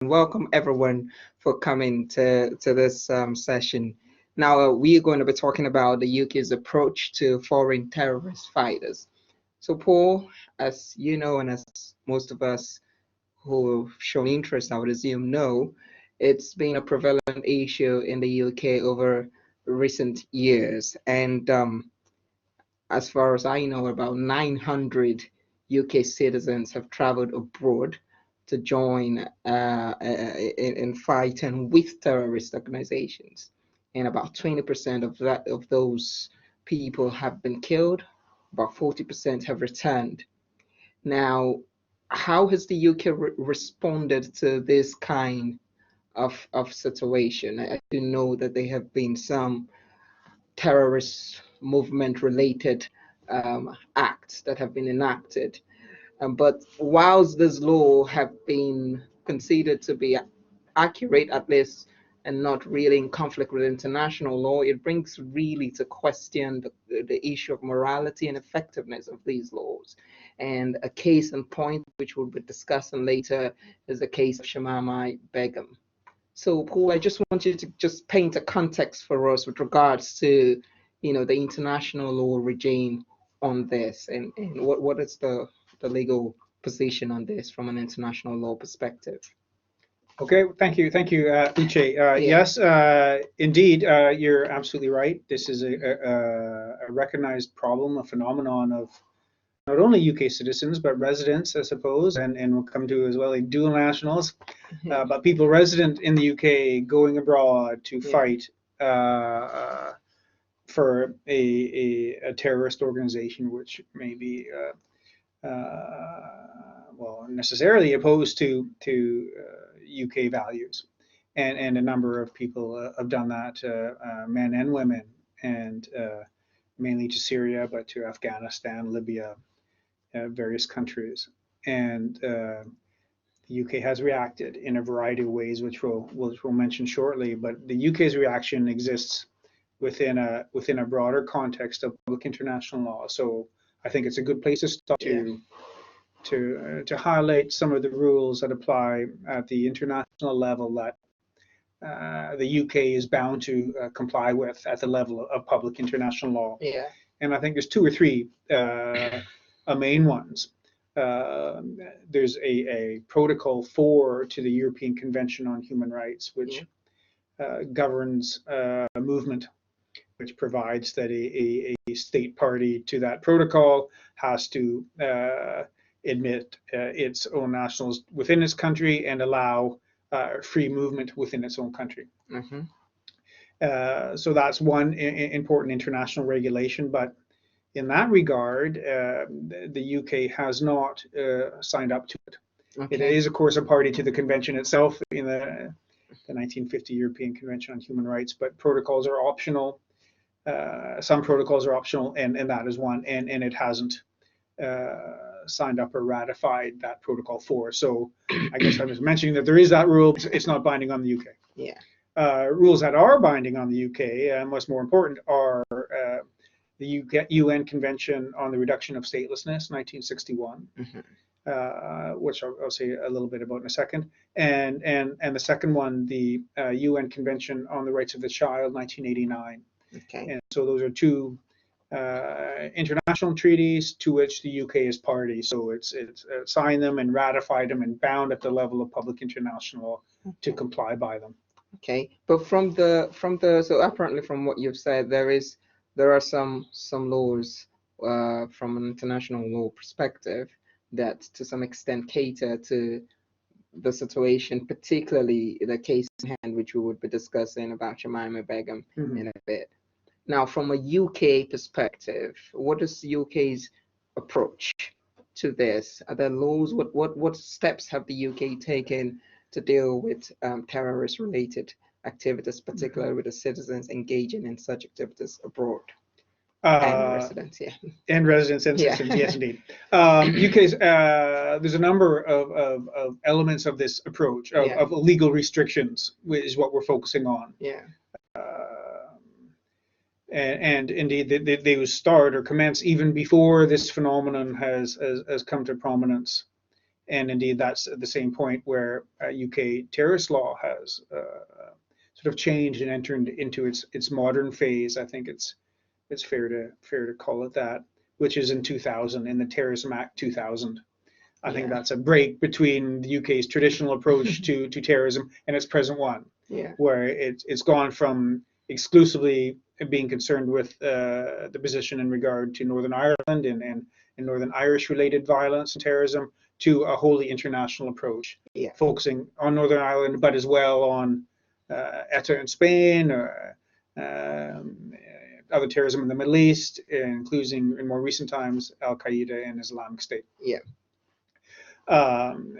welcome everyone for coming to this session. Now, we are going to be talking about the UK's approach to foreign terrorist fighters. So, Paul, as you know, and as most of us who have shown interest, I would assume, know, it's been a prevalent issue in the UK over recent years. And as far as I know, about 900 UK citizens have traveled abroad to join in fighting with terrorist organizations, and about 20% of those people have been killed. About 40% have returned. Now, how has the UK responded to this kind of situation? I do know that there have been some terrorist movement related acts that have been enacted. But whilst this law have been considered to be accurate, at least, and not really in conflict with international law, it brings really to question the issue of morality and effectiveness of these laws. And a case in point, which we'll be discussing later, is the case of Shamima Begum. So, Paul, I just want you to just paint a context for us with regards to, the international law regime on this, and what is the legal position on this from an international law perspective. Okay, thank you, Uche. Yes, indeed, you're absolutely right. This is a recognized problem, a phenomenon of not only UK citizens, but residents, I suppose, and we'll come to as well, like dual nationals, but people resident in the UK going abroad to fight for a terrorist organization, which may be well, necessarily opposed to UK values, and a number of people have done that, men and women, and mainly to Syria, but to Afghanistan, Libya, various countries, and the UK has reacted in a variety of ways, which we'll mention shortly. But the UK's reaction exists within a broader context of public international law. So I think it's a good place to start to highlight some of the rules that apply at the international level that the UK is bound to comply with at the level of public international law. Yeah. And I think there's two or three main ones. There's a Protocol 4 to the European Convention on Human Rights, which governs movement, which provides that a state party to that protocol has to admit its own nationals within its country and allow free movement within its own country. Mm-hmm. So that's one important international regulation. But in that regard, the UK has not signed up to it. Okay. It is, of course, a party to the convention itself in the 1950 European Convention on Human Rights, but protocols are optional. Some protocols are optional, and that is one, and it hasn't signed up or ratified that Protocol 4. So I guess I was mentioning that there is that rule, but it's not binding on the UK. Yeah. Rules that are binding on the UK, and what's more important, are the UN Convention on the Reduction of Statelessness, 1961, which I'll say a little bit about in a second, and the second one, the UN Convention on the Rights of the Child, 1989. Okay. And so those are two international treaties to which the UK is party. So it's signed them and ratified them and bound at the level of public international law to comply by them. Okay, but from the so apparently from what you've said, there are some laws from an international law perspective that to some extent cater to the situation, particularly the case in hand, which we would be discussing about Shamima Begum in a bit. Now, from a UK perspective, what is the UK's approach to this? Are there laws? What steps have the UK taken to deal with terrorist-related activities, particularly with the citizens engaging in such activities abroad? And residents, and residents and citizens, yes, indeed. UK's there's a number of elements of this approach of legal restrictions, which is what we're focusing on. Yeah. And indeed, they would start or commence even before this phenomenon has come to prominence. And indeed, that's the same point where UK terrorist law has sort of changed and entered into its modern phase. I think it's fair to call it that, which is in 2000, in the Terrorism Act 2000. I think that's a break between the UK's traditional approach to terrorism and its present one, where it's gone from exclusively being concerned with the position in regard to Northern Ireland and Northern Irish related violence and terrorism to a wholly international approach, focusing on Northern Ireland, but as well on ETA in Spain, or other terrorism in the Middle East, including in more recent times Al Qaeda and Islamic State.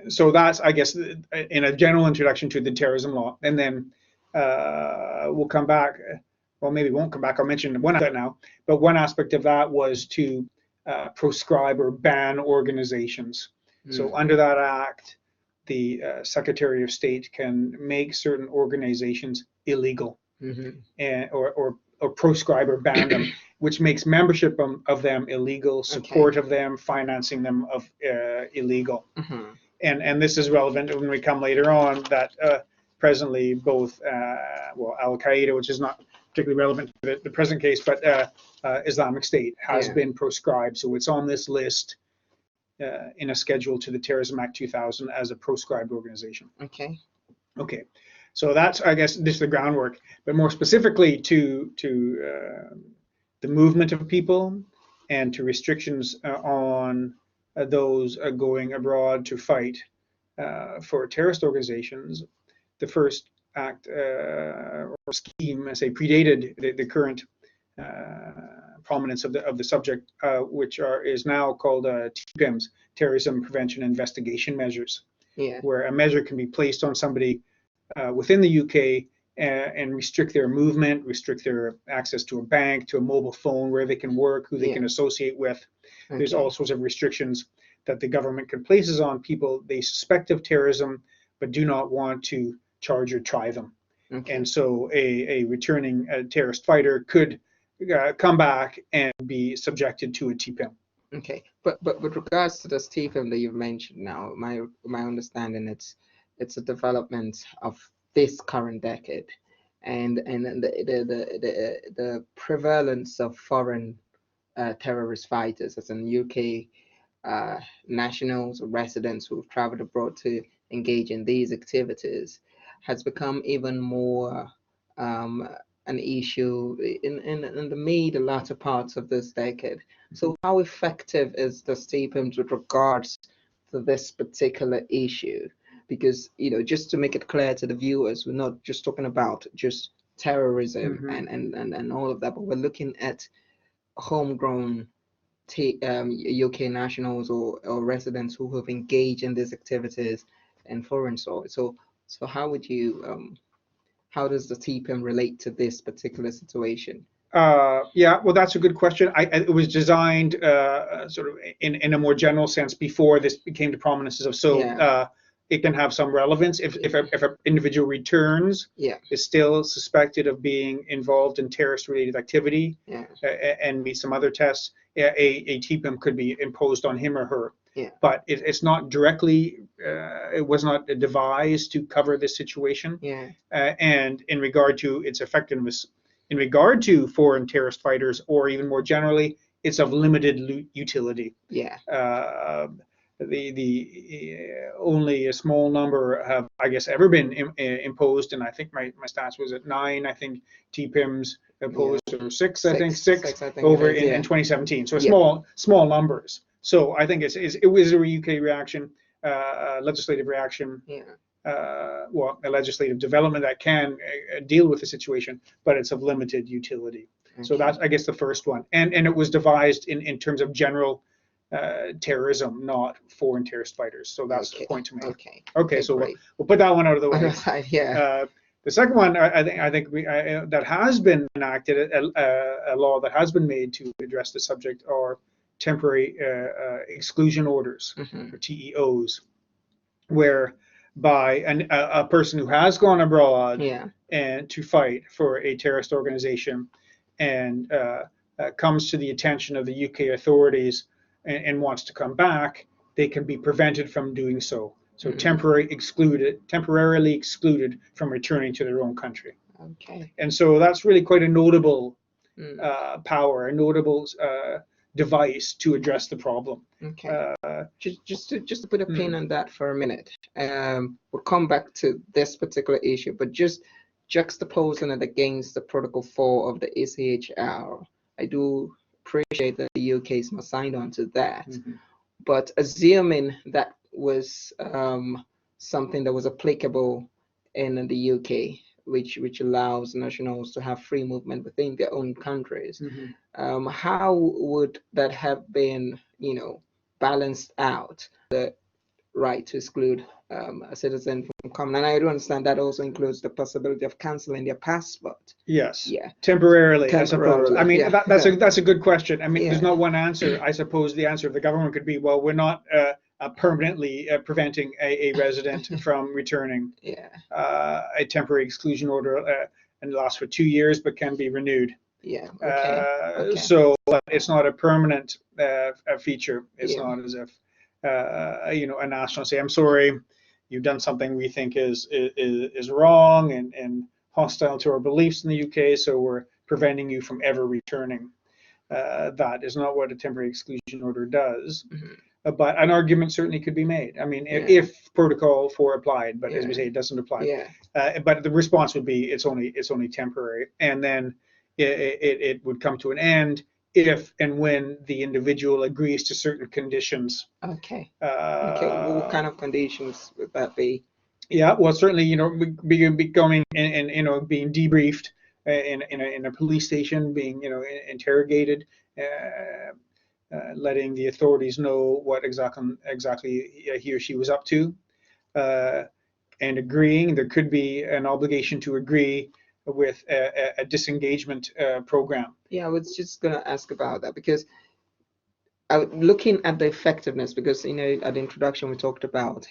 So that's, I guess, in a general introduction to the terrorism law. And then we'll come back, well, maybe we won't come back. I'll mention one aspect now, but one aspect of that was to proscribe or ban organizations. So under that act, the Secretary of State can make certain organizations illegal, and, or proscribe or ban them, which makes membership of them illegal, support of them, financing them of illegal. And this is relevant when we come later on that presently both, well, Al Qaeda, which is not particularly relevant to the present case, but Islamic State has been proscribed. So it's on this list in a schedule to the Terrorism Act 2000 as a proscribed organization. Okay. So that's, I guess, this is the groundwork, but more specifically to the movement of people and to restrictions on those going abroad to fight for terrorist organizations. The first act or scheme, I say, predated the current prominence of the subject, which is now called TPIMs, Terrorism Prevention Investigation Measures, where a measure can be placed on somebody within the UK and restrict their movement, restrict their access to a bank, to a mobile phone, where they can work, who they can associate with. There's all sorts of restrictions that the government can place on people they suspect of terrorism, but do not want to charge or try them. And so a returning terrorist fighter could come back and be subjected to a TPIM. But with regards to this TPIM that you've mentioned now, my understanding, it's a development of this current decade, and the prevalence of foreign terrorist fighters, as in UK nationals or residents who have traveled abroad to engage in these activities, has become even more an issue in the latter parts of this decade. So how effective is the TPIM with regards to this particular issue? Because, just to make it clear to the viewers, we're not just talking about just terrorism and all of that, but we're looking at homegrown UK nationals or residents who have engaged in these activities in foreign soil. So how would you, how does the TPIM relate to this particular situation? Yeah, well, that's a good question. It was designed sort of in a more general sense before this became the prominence of. It can have some relevance if an individual returns, is still suspected of being involved in terrorist-related activity, and meet some other tests. A TPIM could be imposed on him or her. But it's not directly. It was not devised to cover this situation. And in regard to its effectiveness, in regard to foreign terrorist fighters, or even more generally, it's of limited utility. The only a small number have, I guess, ever been imposed, and I think my stats was at 9. I think TPIMs imposed, or 6. I think 6 over in 2017. So small numbers. So I think it was a UK reaction, legislative reaction. Well, a legislative development that can deal with the situation, but it's of limited utility. So that's, I guess, the first one, and it was devised in terms of general terrorism, not foreign terrorist fighters. So that's the point to make. Okay, so we'll put that one out of the way. The second one, I think that has been enacted, a law that has been made to address the subject, are temporary exclusion orders, or TEOs, whereby a person who has gone abroad and to fight for a terrorist organization and comes to the attention of the UK authorities and wants to come back, they can be prevented from doing so. So Mm. temporarily excluded from returning to their own country. Okay. And so that's really quite a notable Mm. power, a notable device to address the problem. Okay. Just to put a pin Mm, on that for a minute. We'll come back to this particular issue, but just juxtaposing it against the Protocol 4 of the ACHR, I do appreciate that the UK is not signed on to that. mhm. But assuming that was something that was applicable in the UK, which allows nationals to have free movement within their own countries, Mhm. how would that have been, balanced out the right to exclude a citizen from coming? And I do understand that also includes the possibility of canceling their passport. Yes, Yeah, temporarily, I suppose. I temporarily. mean, Yeah, that's a good question. I mean, there's yeah, not one answer. I suppose the answer of the government could be, well, we're not permanently preventing a resident from returning. yeah, A temporary exclusion order and lasts for 2 years, but can be renewed. yeah. Okay, okay. So it's not a permanent feature. It's Yeah, not as if a national say, "I'm sorry, you've done something we think is wrong and hostile to our beliefs in the UK, so we're preventing you from ever returning." That is not what a temporary exclusion order does. mhm, But an argument certainly could be made. I mean, yeah, if Protocol 4 applied, but as we yeah, say, it doesn't apply. yeah. But the response would be it's only temporary, and then it would come to an end if and when the individual agrees to certain conditions. Okay, okay. What Uh, kind of conditions would that be? yeah, well, certainly, becoming and being debriefed in a police station, being interrogated, letting the authorities know what exactly he or she was up to, uh, and agreeing. There could be an obligation to agree with a disengagement program. Yeah, I was just gonna ask about that because looking at the effectiveness, because at the introduction we talked about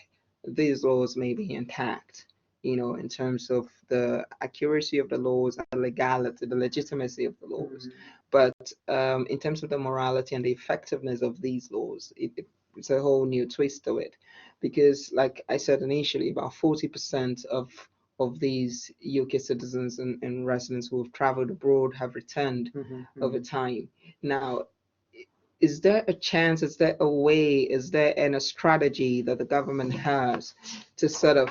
these laws may be intact, in terms of the accuracy of the laws and the legality, the legitimacy of the laws. Mm-hmm. But in terms of the morality and the effectiveness of these laws, it's a whole new twist to it, because like I said initially, about 40% of these UK citizens and residents who have traveled abroad have returned Mm-hmm. over Mm-hmm. time. Now, is there a chance, is there a way, is there any strategy that the government has to sort of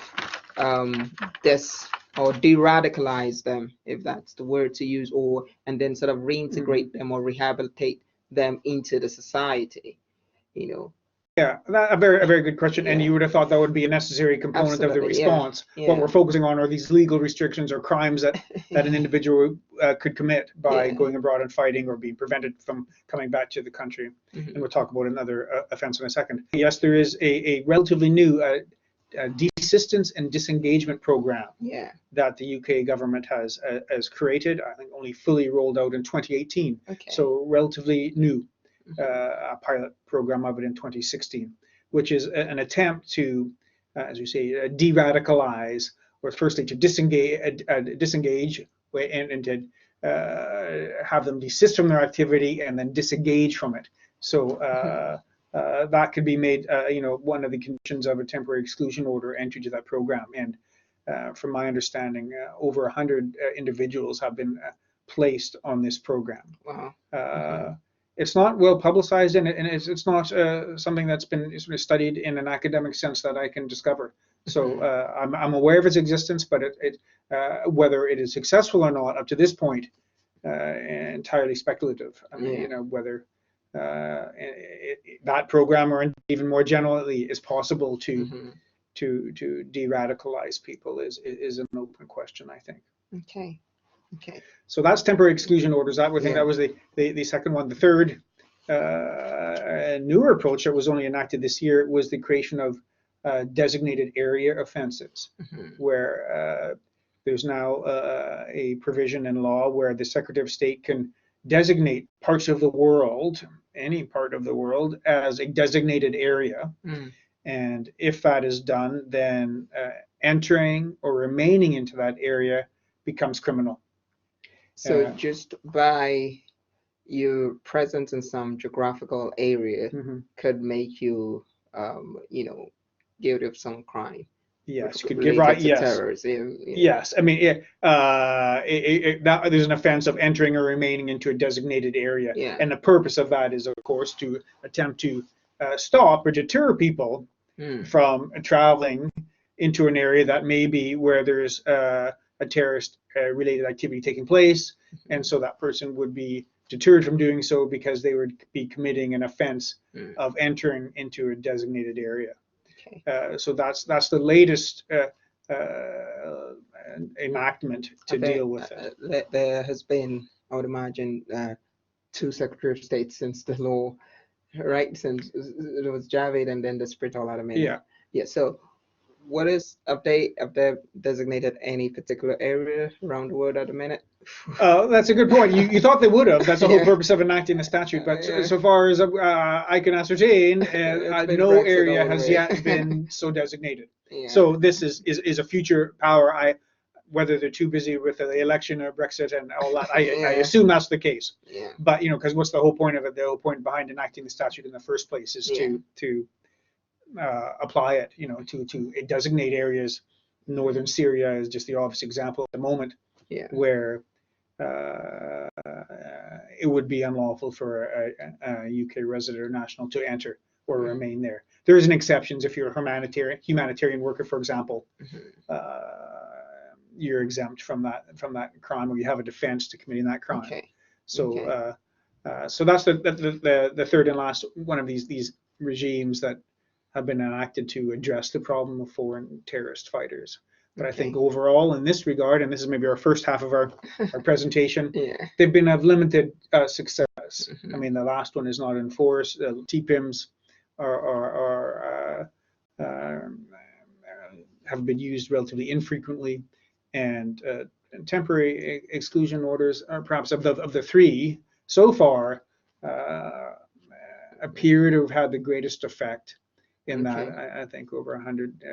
dis or de-radicalize them, if that's the word to use, or and then sort of Mm-hmm. reintegrate them or rehabilitate them into the society? You know, Yeah, a very good question, and yeah, you would have thought that would be a necessary component of the absolutely, yeah, response. What we're yeah, focusing on are these legal restrictions or crimes that an individual could commit by yeah. going abroad and fighting or being prevented from coming back to the country. And Hmm. we'll talk about another offense in a second. Yes, there is a relatively new desistance and disengagement program Yeah. that the UK government has created. I think only fully rolled out in 2018, Okay. so relatively new. Hmm. A pilot program of it in 2016, which is an attempt to, as you say, de-radicalize, or firstly to disengage and to have them desist from their activity and then disengage from it. So Hmm. that could be made, one of the conditions of a temporary exclusion order entry to that program. And from my understanding, over 100 individuals have been placed on this program. Wow. Hmm. It's not well publicized, and it's not something that's been sort of studied in an academic sense that I can discover. So Hmm. I'm aware of its existence, but whether it is successful or not up to this point, entirely speculative. I mean, Yeah. whether that program or even more generally is possible Hmm. to de-radicalize people is an open question, I think. Okay. Okay. So that's temporary exclusion orders. I would think Yeah. that was the second one. The third newer approach that was only enacted this year was the creation of designated area offenses, Hmm. where there's now a provision in law where the Secretary of State can designate parts of the world, any part of the world, as a designated area. Mm. And if that is done, then entering or remaining into that area becomes criminal. So Uh, just by your presence in some geographical area mhm. could make you you know, guilty of some crime Yes, you could give related right. to Yes, terrorism. yes. I mean, there's an offense of entering or remaining into a designated area, Yeah. and the purpose of that is, of course, to attempt to stop or deter people from traveling into an area that may be where there's a terrorist related activity taking place, and so that person would be deterred from doing so because they would be committing an offense of entering into a designated area. Okay. So that's the latest enactment to deal with it. There has been, I would imagine, two Secretary of State since the law, right? Since it was Javed and then the Spirit all out of Yeah. Yeah. So what is have they designated any particular area around the world at the minute? That's a good point. You thought they would have. That's the whole Yeah. purpose of enacting the statute. But Yeah. so far as I can ascertain, no Brexit area all the has way. yet been so designated. Yeah. So this is a future power. Whether they're too busy with the election or Brexit and all that, I Yeah. assume that's the case. Yeah. But because what's the whole point of it? The whole point behind enacting the statute in the first place is Yeah. to apply it, to designate areas. Northern Syria is just the obvious example at the moment, Yeah. where it would be unlawful for a UK resident or national to enter or remain there. There is an exceptions if you're a humanitarian worker, for example. You're exempt from that crime, or you have a defense to committing that crime. Okay. So Okay. so that's the third and last one of these regimes that have been enacted to address the problem of foreign terrorist fighters. But I think overall, in this regard, and this is maybe our first half of our presentation, they've been of limited success. I mean, the last one is not enforced. TPIMs have been used relatively infrequently, and temporary exclusion orders are perhaps of the three so far appear to have had the greatest effect in that. I think over 100.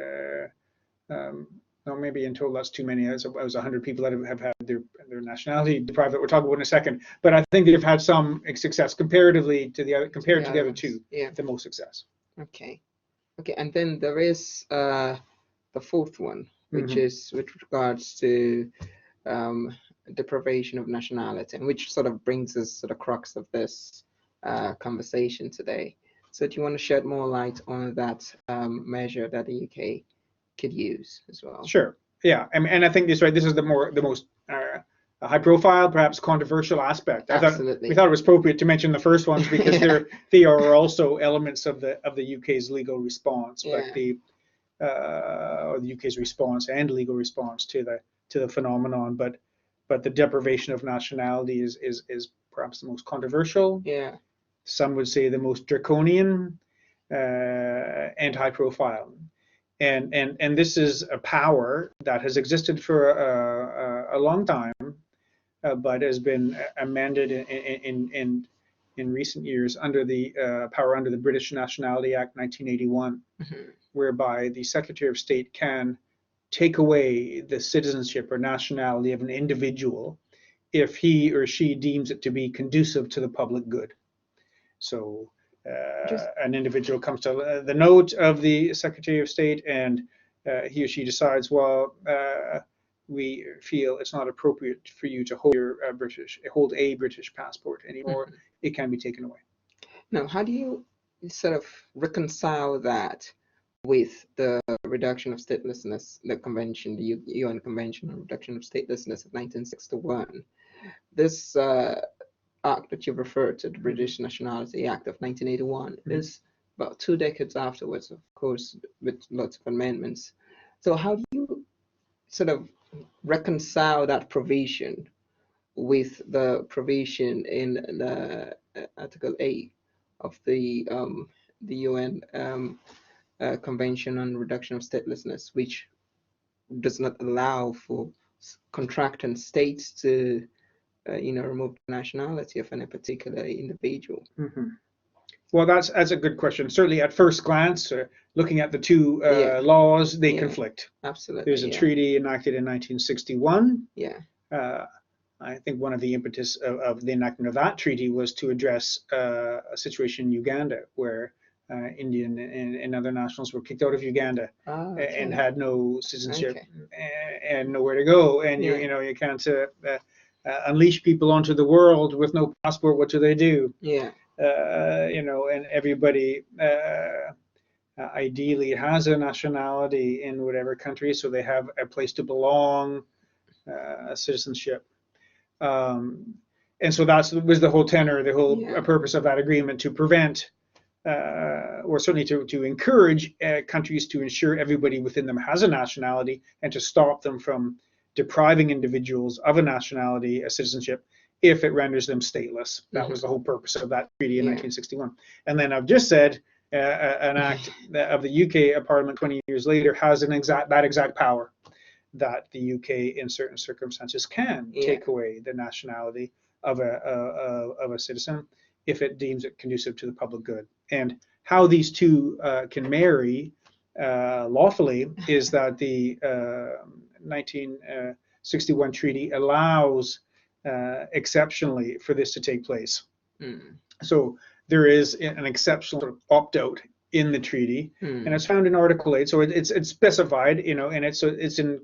No, maybe in total that's too many. It was 100 people that have had their nationality deprived. That we'll talk about in a second. But I think they've had some success comparatively to the other, compared to the other two. Yeah. The most success. Okay. Okay. And then there is the fourth one, which is with regards to deprivation of nationality, and which sort of brings us to the crux of this conversation today. So do you want to shed more light on that measure that the UK could use as well? Sure. Yeah, and I think this is the most high profile, perhaps controversial aspect. Absolutely. We thought it was appropriate to mention the first ones because they are also elements of the UK's legal response, but the UK's response and legal response to the phenomenon. But the deprivation of nationality is perhaps the most controversial. Yeah. Some would say the most draconian and high profile. And this is a power that has existed for a long time, but has been amended in recent years under the power under the British Nationality Act 1981, whereby the Secretary of State can take away the citizenship or nationality of an individual if he or she deems it to be conducive to the public good. So an individual comes to the note of the Secretary of State, and he or she decides, well, we feel it's not appropriate for you to hold a British passport anymore. It can be taken away. Now, how do you sort of reconcile that with the reduction of statelessness, the convention, the UN Convention on Reduction of Statelessness of 1961? This act that you've referred to, the British Nationality Act of 1981, is about 2 decades afterwards, of course, with lots of amendments. So how do you sort of reconcile that provision with the provision in the Article 8 of the UN Convention on Reduction of Statelessness, which does not allow for contracting states to remove the nationality of any particular individual? Well, that's a good question. Certainly, at first glance, looking at the two laws, they conflict. Absolutely. There's a treaty enacted in 1961. Yeah. I think one of the impetus of the enactment of that treaty was to address a situation in Uganda where Indian and other nationals were kicked out of Uganda and Okay. had no citizenship Okay. and nowhere to go. And Yeah. you can't unleash people onto the world with no passport. What do? Yeah. And everybody ideally has a nationality in whatever country, so they have a place to belong, citizenship. Um, and so that was the whole tenor, the whole Yeah. purpose of that agreement, to prevent or certainly to encourage countries to ensure everybody within them has a nationality and to stop them from depriving individuals of a nationality, a citizenship, if it renders them stateless. That was the whole purpose of that treaty in 1961. And then I've just said an act of the UK Parliament 20 years later has that exact power, that the UK in certain circumstances can take away the nationality of a citizen if it deems it conducive to the public good. And how these two can marry lawfully is that the 1961 treaty allows exceptionally for this to take place. So there is an exceptional sort of opt-out in the treaty, and it's found in Article 8. So it's specified, and it's in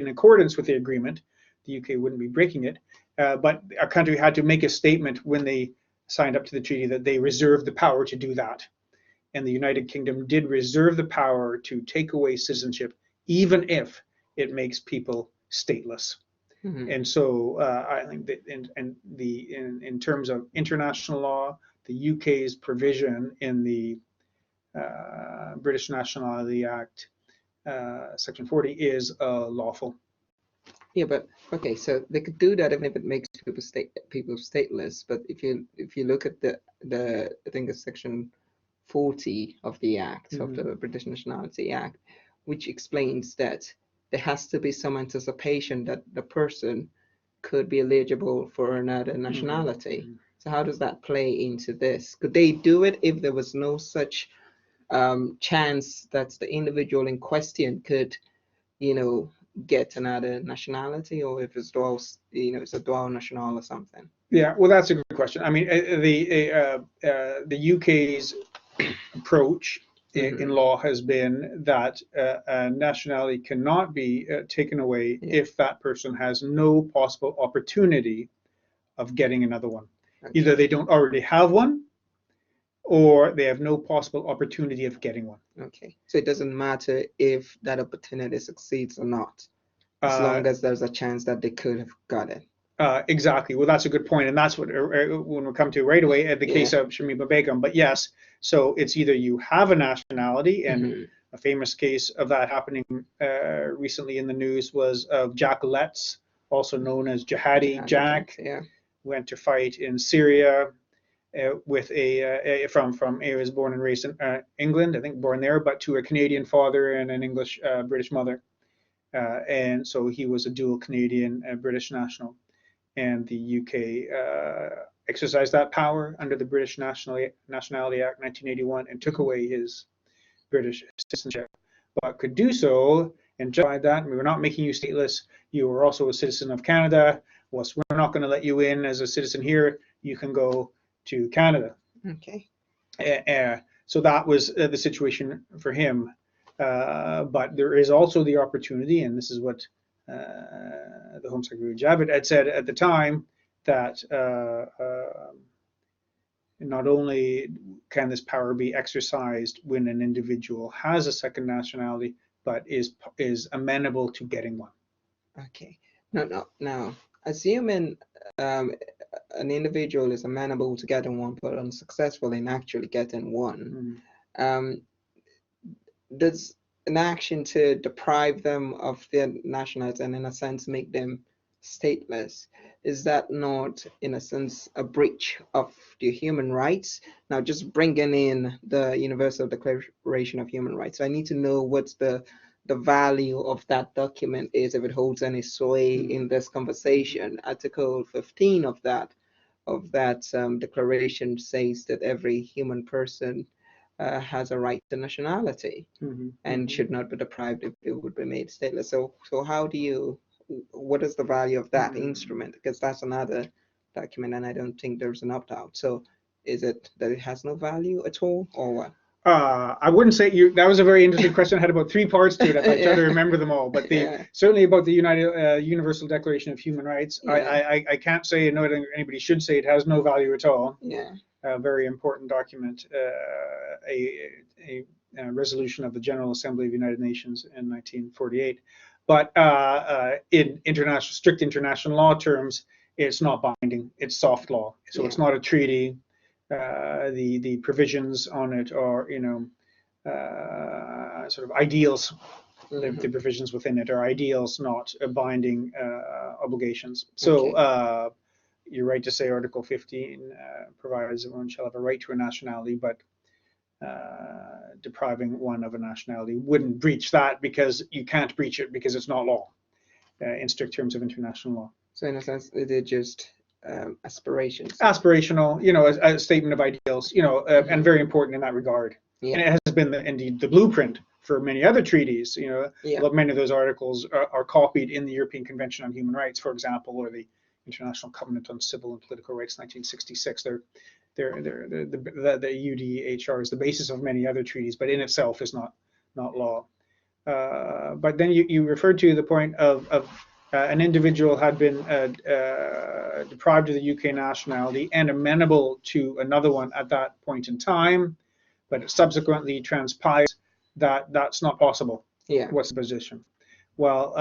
accordance with the agreement. The UK wouldn't be breaking it, but a country had to make a statement when they signed up to the treaty that they reserved the power to do that. And the United Kingdom did reserve the power to take away citizenship, even if it makes people stateless. And so I think that in terms of international law, the UK's provision in the British Nationality Act, Section 40, is lawful. Yeah, but okay, so they could do that even if it makes people stateless. But if you look at the I think it's Section 40 of the Act of the British Nationality Act, which explains that there has to be some anticipation that the person could be eligible for another nationality. So how does that play into this? Could they do it if there was no such chance that the individual in question could, get another nationality, or if it's dual, it's a dual national or something? Yeah, well, that's a good question. I mean, the UK's approach in law has been that nationality cannot be taken away if that person has no possible opportunity of getting another one. Okay. Either they don't already have one, or they have no possible opportunity of getting one. Okay, so it doesn't matter if that opportunity succeeds or not, as long as there's a chance that they could have got it. Exactly. Well, that's a good point, and that's what when we come to right away at the case of Shamima Begum. But yes, so it's either you have a nationality, and a famous case of that happening recently in the news was of Jack Letts, also known as Jihadi Jack. Yeah. Went to fight in Syria with he was born and raised in England, I think born there, but to a Canadian father and an English British mother, and so he was a dual Canadian British national. And the UK exercised that power under the British Nationality Act 1981 and took away his British citizenship, but could do so and justified that. We were not making you stateless. You were also a citizen of Canada. Well, so we're not going to let you in as a citizen here. You can go to Canada. Okay. So that was the situation for him. But there is also the opportunity, and this is what the Home Secretary Javid had said at the time, that not only can this power be exercised when an individual has a second nationality, but is amenable to getting one. Okay. Now, assuming an individual is amenable to getting one, but unsuccessful in actually getting one, does an action to deprive them of their nationality and in a sense make them stateless, is that not in a sense a breach of the human rights? Now, just bringing in the Universal Declaration of Human Rights, so I need to know what's the value of that document is, if it holds any sway in this conversation. Article 15 of that declaration says that every human person has a right to nationality and should not be deprived if it would be made stateless. So what is the value of that instrument? Because that's another document, and I don't think there's an opt-out. So Is it that it has no value at all, or what? I wouldn't say that was a very interesting question. It had about three parts to it. If I try to Yeah. remember them all, but Yeah. certainly about the Universal Declaration of Human Rights, Yeah. I can't say, and no, anybody should say it has no value at all. Yeah. A very important document, a resolution of the General Assembly of the United Nations in 1948. But in strict international law terms, it's not binding. It's soft law, so it's Yeah. not a treaty. The provisions on it are, sort of ideals. The Hmm. provisions within it are ideals, not binding obligations. So Okay. you're right to say Article 15 provides that one shall have a right to a nationality, but depriving one of a nationality wouldn't breach that, because you can't breach it because it's not law in strict terms of international law. So in a sense, they're just aspirations. Aspirational, a statement of ideals, and very important in that regard. And Yeah. it has been indeed the blueprint for many other treaties. Yeah. Many of those articles are copied in the European Convention on Human Rights, for example, or the International Covenant on Civil and Political Rights, 1966. The UDHR is the basis of many other treaties, but in itself is not law. But then you referred to the point of an individual had been deprived of the UK nationality and amenable to another one at that point in time, but it subsequently transpires that that's not possible. Yeah. What's the position? Well,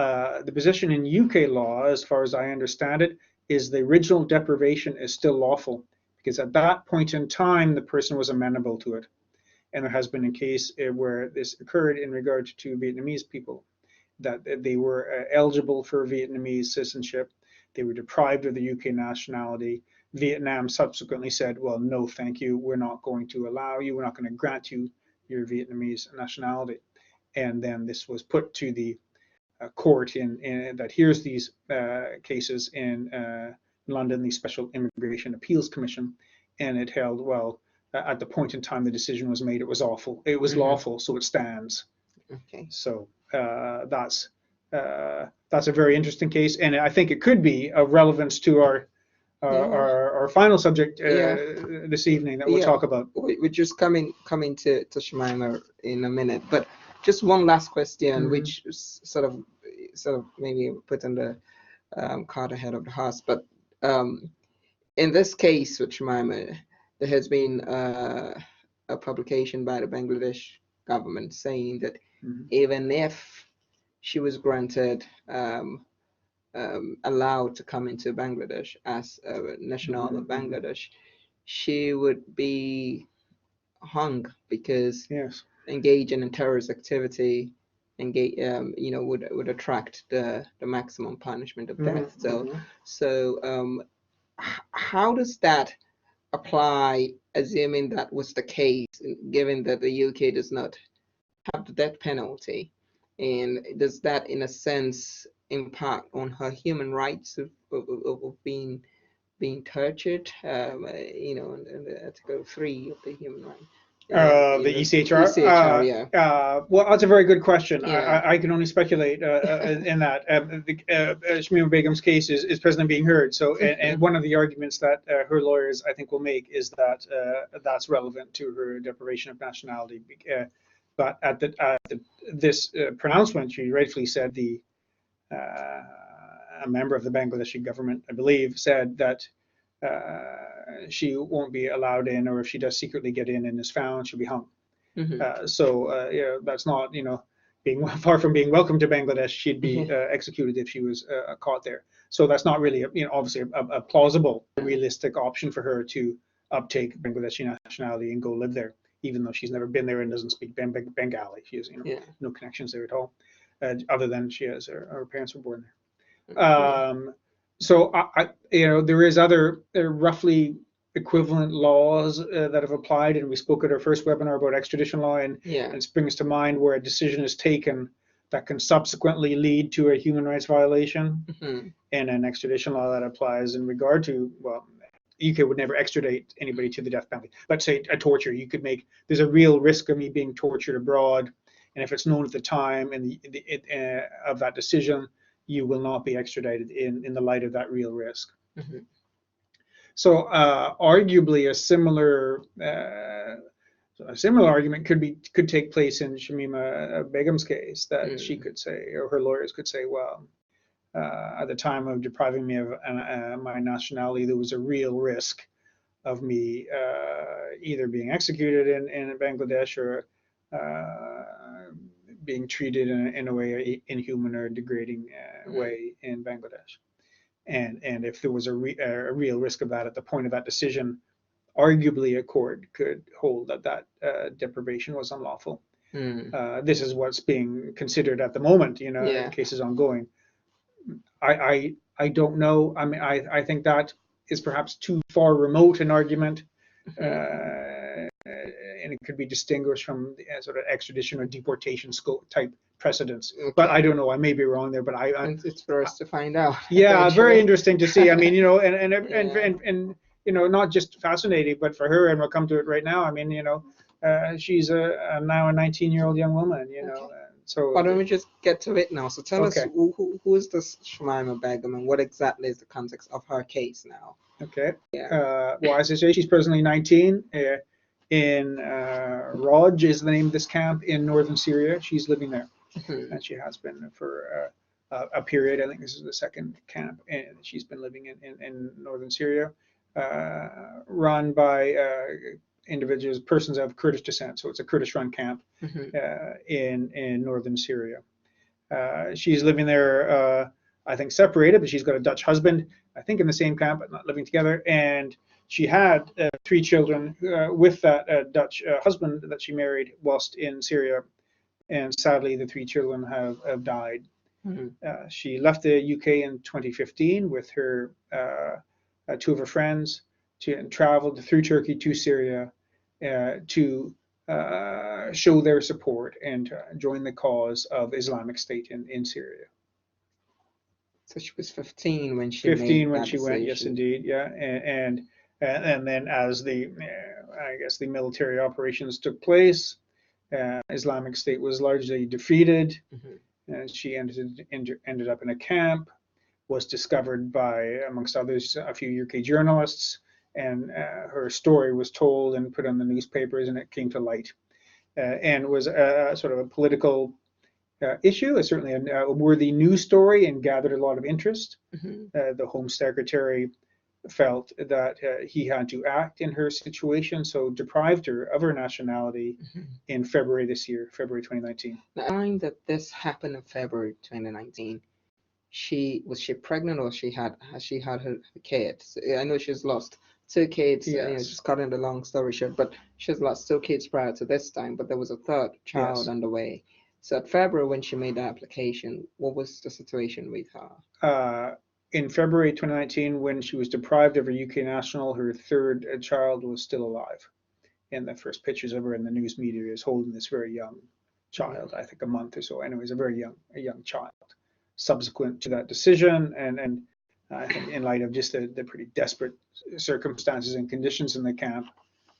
the position in UK law, as far as I understand it, is the original deprivation is still lawful, because at that point in time, the person was amenable to it. And there has been a case where this occurred in regard to Vietnamese people, that they were eligible for Vietnamese citizenship. They were deprived of the UK nationality. Vietnam subsequently said, well, no, thank you. We're not going to allow you. We're not going to grant you your Vietnamese nationality. And then this was put to the court that hears these cases in London, the Special Immigration Appeals Commission. And it held, well, at the point in time the decision was made, it was awful. It was lawful, so it stands. Okay. So that's a very interesting case, and I think it could be of relevance to our final subject this evening that we'll talk about. We're just coming to Shamima in a minute, but just one last question, which sort of maybe put in the cart ahead of the horse. But in this case with Shamima, there has been a publication by the Bangladesh government saying that even if she was granted allowed to come into Bangladesh as a national of Bangladesh, she would be hung because engaging in terrorist activity would attract the maximum punishment of death. So how does that apply, assuming that was the case, given that the UK does not have the death penalty? And does that, in a sense, impact on her human rights of being tortured? In the Article 3 of the Human Rights. The ECHR? ECHR, yeah. Well, that's a very good question. Yeah. I can only speculate in that. Shamima Begum's case is presently being heard. So, and one of the arguments that her lawyers, I think, will make is that that's relevant to her deprivation of nationality. But at this pronouncement, she rightfully said a member of the Bangladeshi government, I believe, said that she won't be allowed in, or if she does secretly get in and is found, she'll be hung. So that's not, being far from being welcome to Bangladesh. She'd be executed if she was caught there. So that's not really, obviously a plausible, realistic option for her to uptake Bangladeshi nationality and go live there, even though she's never been there and doesn't speak Bengali. She has, no connections there at all, other than she has her parents were born there. So there is other roughly equivalent laws that have applied, and we spoke at our first webinar about extradition law, and it brings to mind where a decision is taken that can subsequently lead to a human rights violation, and an extradition law that applies in regard to, well, UK would never extradite anybody to the death penalty, but say a torture, there's a real risk of me being tortured abroad, and if it's known at the time and of that decision, you will not be extradited in the light of that real risk. So arguably a similar argument could take place in Shamima Begum's case, that she could say, or her lawyers could say, well, at the time of depriving me of my nationality, there was a real risk of me either being executed in Bangladesh or being treated in a way inhuman or degrading way in Bangladesh. And if there was a real risk of that at the point of that decision, arguably a court could hold that deprivation was unlawful. This is what's being considered at the moment. You know, the case is ongoing. I don't know. I mean, I think that is perhaps too far remote an argument, and it could be distinguished from the sort of extradition or deportation scope type precedents. But I don't know. I may be wrong there. But it's for us to find out. Yeah, eventually. Very interesting to see. I mean, you know, and you know, not just fascinating, but for her, and we'll come to it right now. I mean, you know, she's now a 19-year-old young woman. You know. So, why don't we just get to it now? So tell us who is this Shamima Begum, and what exactly is the context of her case now? Okay. Yeah. Well, as I say, she's presently 19. In Roj is the name of this camp in northern Syria. She's living there, and she has been for a period. I think this is the second camp, and she's been living in northern Syria, run by individuals, persons of Kurdish descent. So it's a Kurdish-run camp in northern Syria. She's living there, I think, separated, but she's got a Dutch husband, I think, in the same camp, but not living together. And she had 3 children with that Dutch husband that she married whilst in Syria. And sadly, the 3 children have died. She left the UK in 2015 with her 2 of her friends and traveled through Turkey to Syria to show their support and join the cause of Islamic State in Syria. So she was 15 when she 15 when she went, yes, indeed, yeah, and then as the I guess the military operations took place, Islamic State was largely defeated, and she ended up in a camp, was discovered by, amongst others, a few UK journalists, and her story was told and put on the newspapers, and it came to light, and was sort of a political issue, certainly a worthy news story, and gathered a lot of interest. The Home Secretary felt that he had to act in her situation, so deprived her of her nationality in February this year, February 2019. Now, I find that this happened in February 2019. Was she pregnant, or has she had her kids? I know she's lost 2 kids. Yes. You know, just cutting the long story short, but she's lost 2 kids prior to this time. But there was a 3rd child on the way. So at February, when she made the application, what was the situation with her? In February 2019, when she was deprived of her UK national, her 3rd child was still alive. And the first pictures of her in the news media is holding this very young child, I think a month or so. Anyways, a young child. Subsequent to that decision, and I think in light of just the pretty desperate circumstances and conditions in the camp,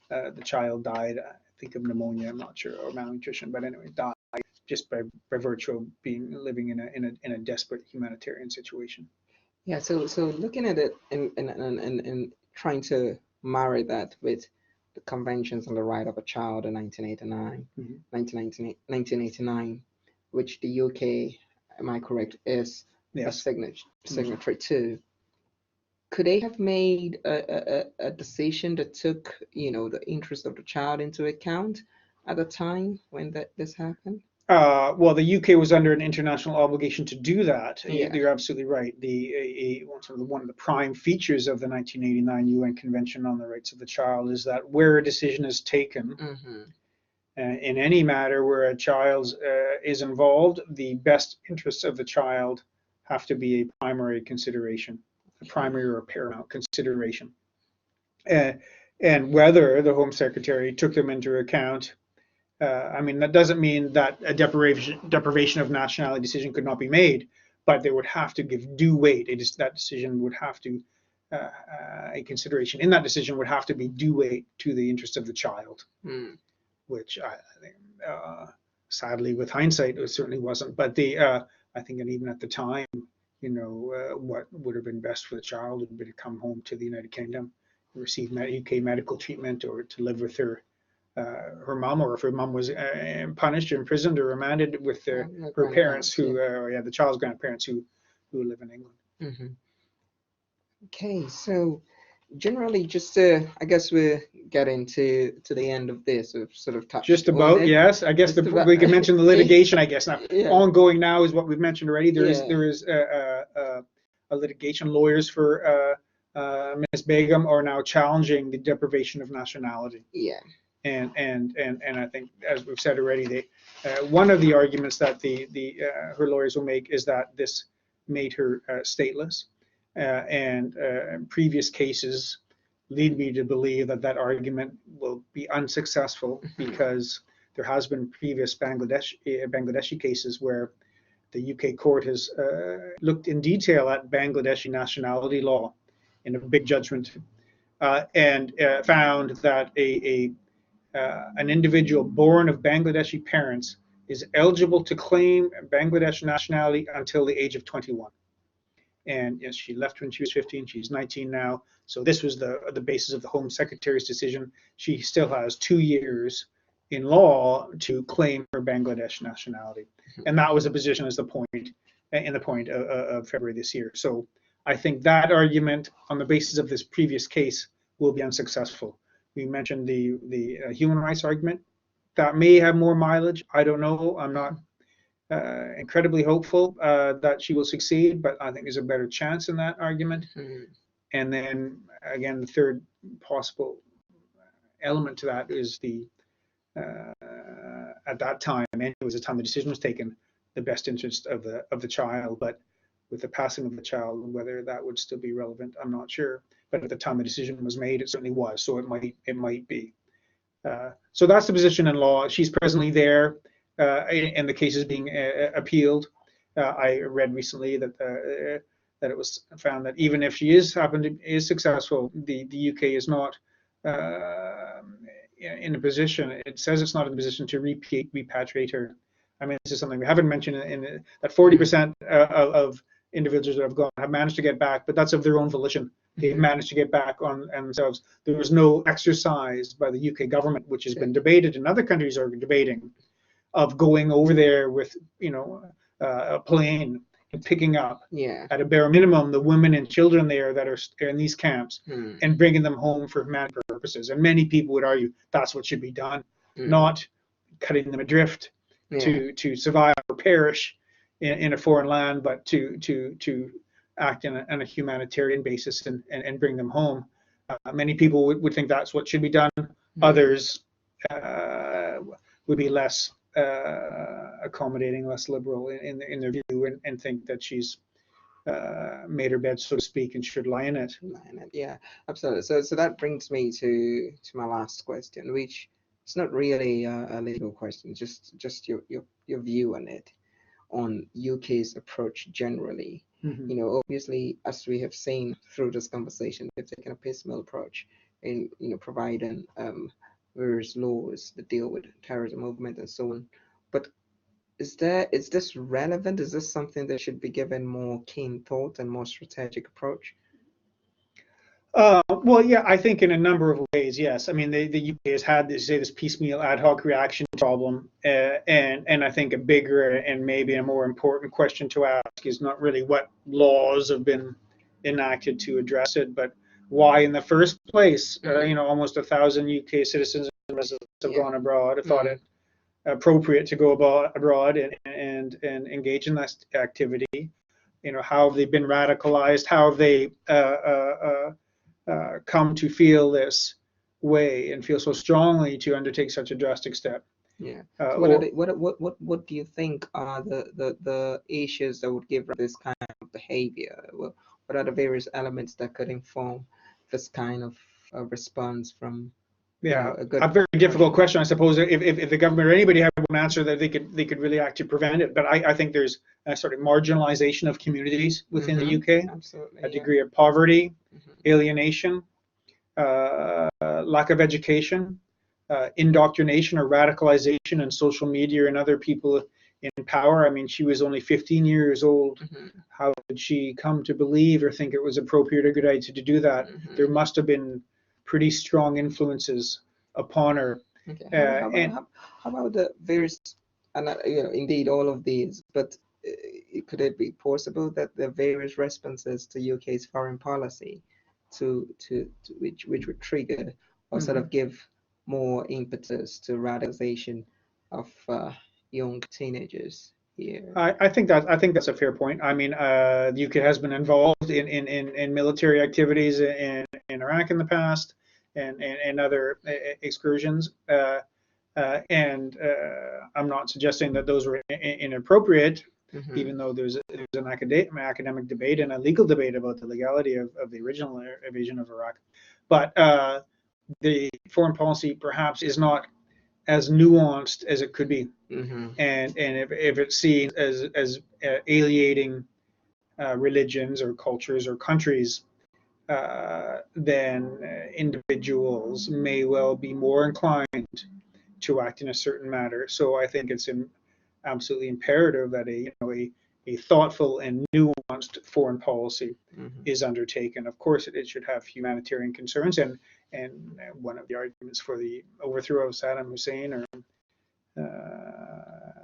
the child died, I think of pneumonia, I'm not sure, or malnutrition, but anyway, died just by virtue of living in a desperate humanitarian situation. Yeah, so looking at it and trying to marry that with the Conventions on the Right of a Child in 1989, which the UK, am I correct, is a signatory to. Could they have made a decision that took, you know, the interest of the child into account at the time when this happened? Well, the UK was under an international obligation to do that. You're absolutely right. One of the prime features of the 1989 UN Convention on the Rights of the Child is that where a decision is taken in any matter where a child is involved, the best interests of the child have to be a primary consideration, a primary or paramount consideration. And whether the Home Secretary took them into account, I mean, that doesn't mean that a deprivation of nationality decision could not be made, but they would have to give due weight. That decision would have to, a consideration in that decision would have to be due weight to the interest of the child, which I think, sadly, with hindsight, it certainly wasn't. But I think, and even at the time, you know, what would have been best for the child would be to come home to the United Kingdom receive UK medical treatment or to live with her mom, or if her mom was punished or imprisoned or remanded with her parents who, the child's grandparents who live in England. Mm-hmm. Okay, so generally, just I guess we're getting to the end of this. We've sort of touched just on about, it. yes. I guess we can mention the litigation. I guess now ongoing now is what we've mentioned already. There is a litigation. Lawyers for Ms. Begum are now challenging the deprivation of nationality. Yeah. And I think, as we've said already, they one of the arguments that her lawyers will make is that this made her stateless. And previous cases lead me to believe that that argument will be unsuccessful, because there has been previous Bangladeshi cases where the UK court has looked in detail at Bangladeshi nationality law in a big judgment, and found that an individual born of Bangladeshi parents is eligible to claim Bangladeshi nationality until the age of 21. And she left when she was 15. She's 19 now. So this was the basis of the Home Secretary's decision. She still has 2 years in law to claim her Bangladesh nationality, and that was a position as the point of February this year. So I think that argument, on the basis of this previous case, will be unsuccessful. We mentioned the human rights argument. That may have more mileage. I don't know. I'm not incredibly hopeful that she will succeed, but I think there's a better chance in that argument. And then again, the third possible element to that is at that time, and it was the time the decision was taken, the best interest of the child. But with the passing of the child, whether that would still be relevant, I'm not sure. But at the time the decision was made, it certainly was. So it might be. So that's the position in law. She's presently there, and the case is being appealed. I read recently that it was found that even if she is successful, the UK is not in a position. It says it's not in a position to repatriate her. I mean, this is something we haven't mentioned that 40% of individuals that have gone have managed to get back, but that's of their own volition. They've managed to get back on themselves. There was no exercise by the UK government, which has been debated, and other countries are debating, of going over there with a plane and picking up at a bare minimum the women and children there that are in these camps and bringing them home for humanitarian purposes. And many people would argue that's what should be done, not cutting them adrift to survive or perish in a foreign land, but to act on a humanitarian basis and bring them home. Many people would think that's what should be done. Others would be less accommodating, less liberal in their view, and think that she's made her bed, so to speak, and should lie in it. Yeah, absolutely. So that brings me to my last question, which is not really a legal question, just your view on it, on UK's approach generally. Obviously, as we have seen through this conversation, they've taken a piecemeal approach in providing various laws that deal with terrorism movement and so on. But is this relevant? Is this something that should be given more keen thought and more strategic approach? Well, yeah, I think in a number of ways, yes. I mean, the UK has had this piecemeal ad hoc reaction problem, and I think a bigger and maybe a more important question to ask is not really what laws have been enacted to address it, but why in the first place, almost 1,000 UK citizens and residents have gone abroad, have thought it appropriate to go abroad and engage in that activity. How have they been radicalized? How have they come to feel this way and feel so strongly to undertake such a drastic step? Yeah. So what do you think are the issues that would give this kind of behavior? What are the various elements that could inform this kind of response from? A very difficult question, I suppose. If the government or anybody had one answer, that they could really act to prevent it. But I think there's a sort of marginalization of communities within the UK, a degree of poverty, alienation, lack of education, indoctrination or radicalization in social media and other people in power. I mean, she was only 15 years old. How did she come to believe or think it was appropriate or good idea to do that? There must have been pretty strong influences upon her. Okay. And How about the various, and indeed all of these, but could it be possible that the various responses to UK's foreign policy to which would trigger or sort of give more impetus to radicalization of young teenagers here? I think that's a fair point. I mean, the UK has been involved in military activities in Iraq in the past and other excursions. And I'm not suggesting that those were inappropriate, even though there's an academic debate and a legal debate about the legality of the original invasion of Iraq. But the foreign policy perhaps is not as nuanced as it could be. And if it's seen as alienating religions or cultures or countries, then individuals may well be more inclined to act in a certain manner. So I think it's absolutely imperative that a thoughtful and nuanced foreign policy is undertaken. Of course, it should have humanitarian concerns, and one of the arguments for the overthrow of Saddam Hussein or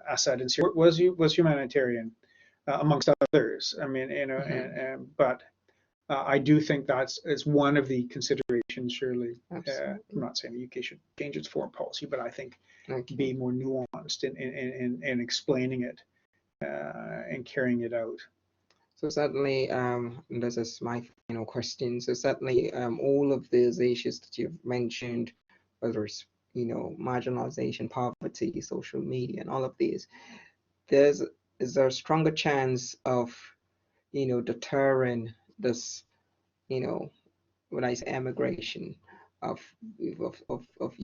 Assad in Syria was humanitarian, amongst others. I mean, but I do think it's one of the considerations. Surely, I'm not saying the UK should change its foreign policy, but I think be more nuanced in explaining it and carrying it out. So certainly, this is my final question. So certainly, all of these issues that you've mentioned, whether it's marginalization, poverty, social media, and all of these, is there a stronger chance of deterring this, when I say emigration of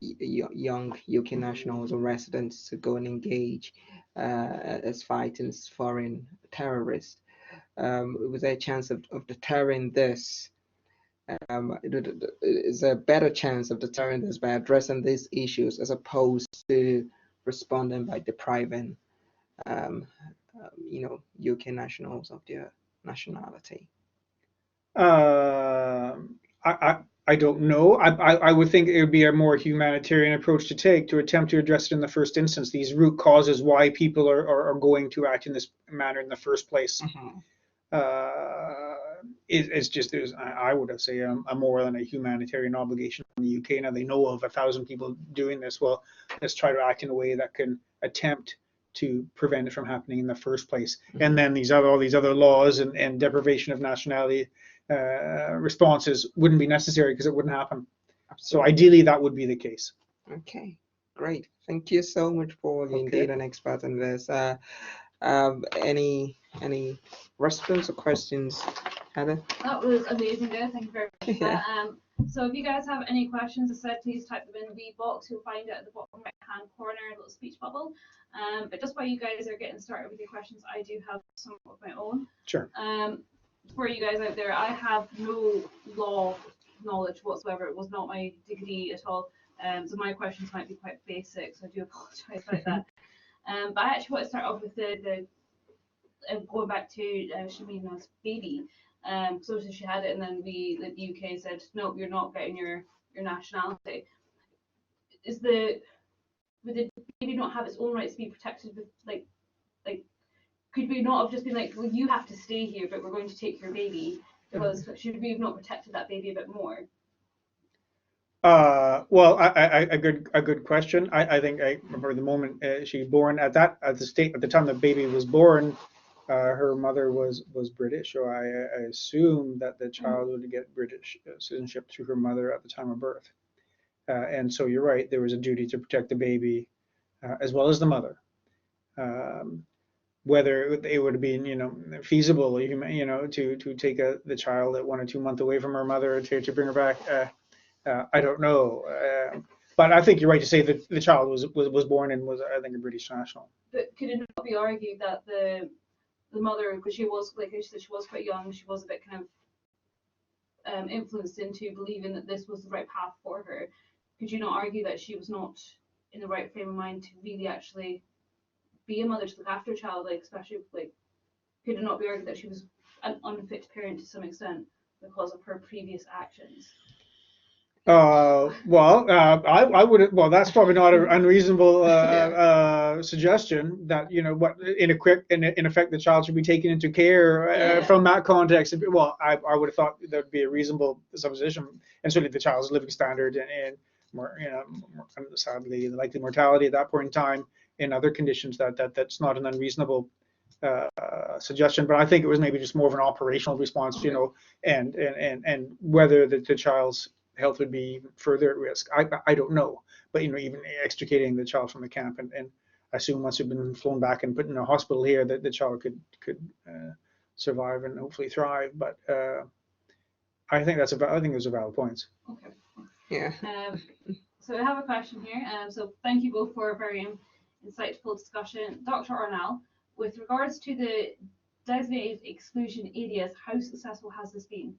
young UK nationals or residents to go and engage as fighting foreign terrorists? Was there a chance of deterring this? Is there a better chance of deterring this by addressing these issues as opposed to responding by depriving, UK nationals of their nationality? I don't know. I would think it would be a more humanitarian approach to take to attempt to address it in the first instance. These root causes why people are going to act in this manner in the first place. It's just I would say a more than a humanitarian obligation on the UK. Now they know of 1,000 people doing this. Well, let's try to act in a way that can attempt to prevent it from happening in the first place. And then all these other laws and deprivation of nationality responses wouldn't be necessary because it wouldn't happen. Absolutely. So ideally, that would be the case. Okay, great. Thank you so much, Paul. You're indeed an expert in this. Any response or questions, Heather? That was amazing, guys. Thank you very much for that. So if you guys have any questions, as I said, please type them in the box. You'll find it at the bottom right-hand corner, a little speech bubble. But just while you guys are getting started with your questions, I do have some of my own. Sure. For you guys out there, I have no law knowledge whatsoever. It was not my degree at all. So my questions might be quite basic, so I do apologise about that. But I actually want to start off with the going back to Shamima's baby. So she had it, and then the UK said, no, you're not getting your nationality. Would the baby not have its own rights to be protected? With like, could we not have just been like, well, you have to stay here, but we're going to take your baby? Because should we have not protected that baby a bit more? Well, a good question. I think I remember the moment she was born at the time the baby was born. Her mother was British, so I assume that the child would get British citizenship through her mother at the time of birth. And so you're right, there was a duty to protect the baby as well as the mother. Whether it would have been, feasible, to take the child at 1 or 2 months away from her mother to bring her back, I don't know. But I think you're right to say that the child was born and was, I think, a British national. But could it not be argued that the mother, because she was, like I said, she was quite young, she was a bit kind of influenced into believing that this was the right path for her? Could you not argue that she was not in the right frame of mind to really actually be a mother to look after a child, especially could it not be argued that she was an unfit parent to some extent because of her previous actions? I would. Well, that's probably not an unreasonable suggestion. That what in effect, the child should be taken into care from that context. Well, I would have thought that would be a reasonable supposition, and certainly the child's living standard and more, sadly, the likely mortality at that point in time, in other conditions, that's not an unreasonable suggestion. But I think it was maybe just more of an operational response, and whether the child's health would be further at risk. I don't know, but even extricating the child from the camp, and I assume once you've been flown back and put in a hospital here, that the child could survive and hopefully thrive. But I think those are valid points. Okay. Yeah. So I have a question here. So thank you both for a very insightful discussion. Dr. Arnell, with regards to the designated exclusion areas, how successful has this been?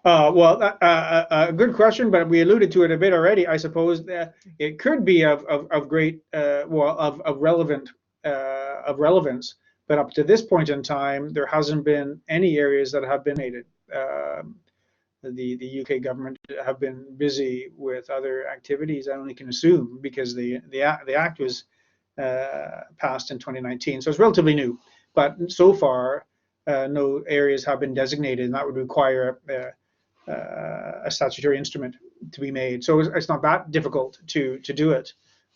A good question, but we alluded to it a bit already. I suppose that it could be of great, of relevance. But up to this point in time, there hasn't been any areas that have been nated. The UK government have been busy with other activities. I only can assume because the act was passed in 2019, so it's relatively new. But so far, no areas have been designated, and that would require a statutory instrument to be made. So it's not that difficult to do it,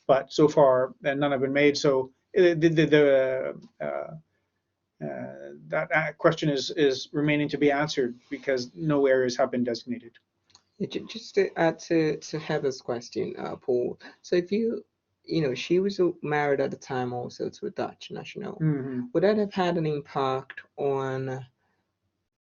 but so far none have been made. So that question is remaining to be answered because no areas have been designated. Just to add to Heather's question, Paul. So if she was married at the time also to a Dutch national, would that have had an impact on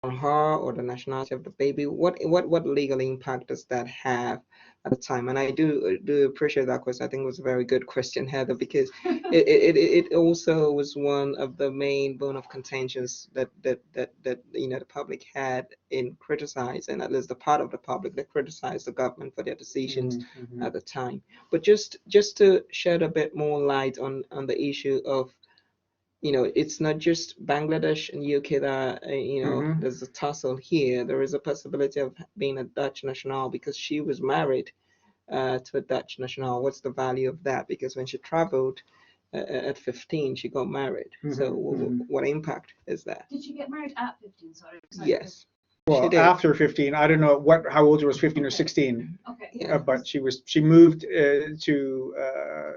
her or the nationality of the baby? What legal impact does that have at the time? And I do appreciate that question. I think it was a very good question, Heather, because it also was one of the main bone of contentions that the public had in criticizing, at least the part of the public that criticized the government for their decisions at the time. But just to shed a bit more light on the issue of it's not just Bangladesh and UK that, there's a tussle here. There is a possibility of being a Dutch national because she was married to a Dutch national. What's the value of that? Because when she traveled at 15, she got married. So what impact is that? Did she get married at 15? Sorry. Yes. Well, after 15, I don't know how old she was, 15 or 16. Okay. Yeah. But she moved to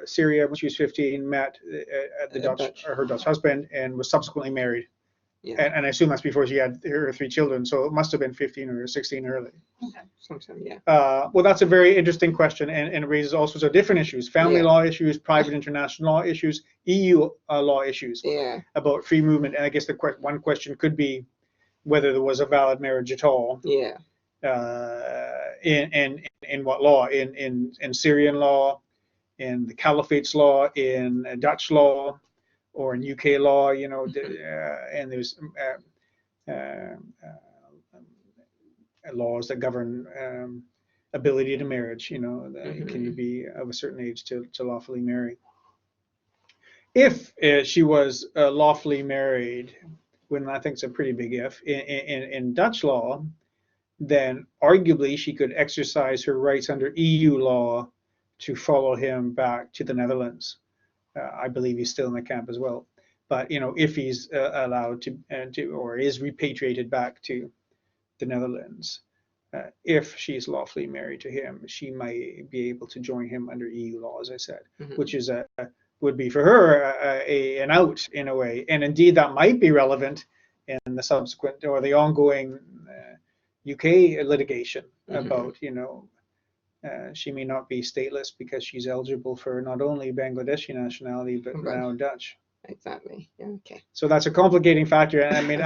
Syria when she was 15, met her Dutch husband, and was subsequently married. Yeah. And I assume that's before she had her 3 children, so it must have been 15 or 16 early. Okay. Sometime, yeah. Well, that's a very interesting question, and it raises all sorts of different issues: family law issues, private international law issues, EU law issues about free movement. And I guess one question could be whether there was a valid marriage at all. Yeah. In what law? In Syrian law, in the Caliphate's law, in Dutch law, or in UK law, and there's laws that govern ability to marriage. Can you be of a certain age to lawfully marry? If she was lawfully married, when I think it's a pretty big if, in Dutch law, then arguably she could exercise her rights under EU law to follow him back to the Netherlands. I believe he's still in the camp as well. But if he's allowed to or is repatriated back to the Netherlands, if she's lawfully married to him, she might be able to join him under EU law, as I said, which is would be for her an out in a way. And indeed, that might be relevant in the subsequent or the ongoing UK litigation about, she may not be stateless because she's eligible for not only Bangladeshi nationality, but now Dutch. Exactly. Yeah, okay. So that's a complicating factor. And I mean,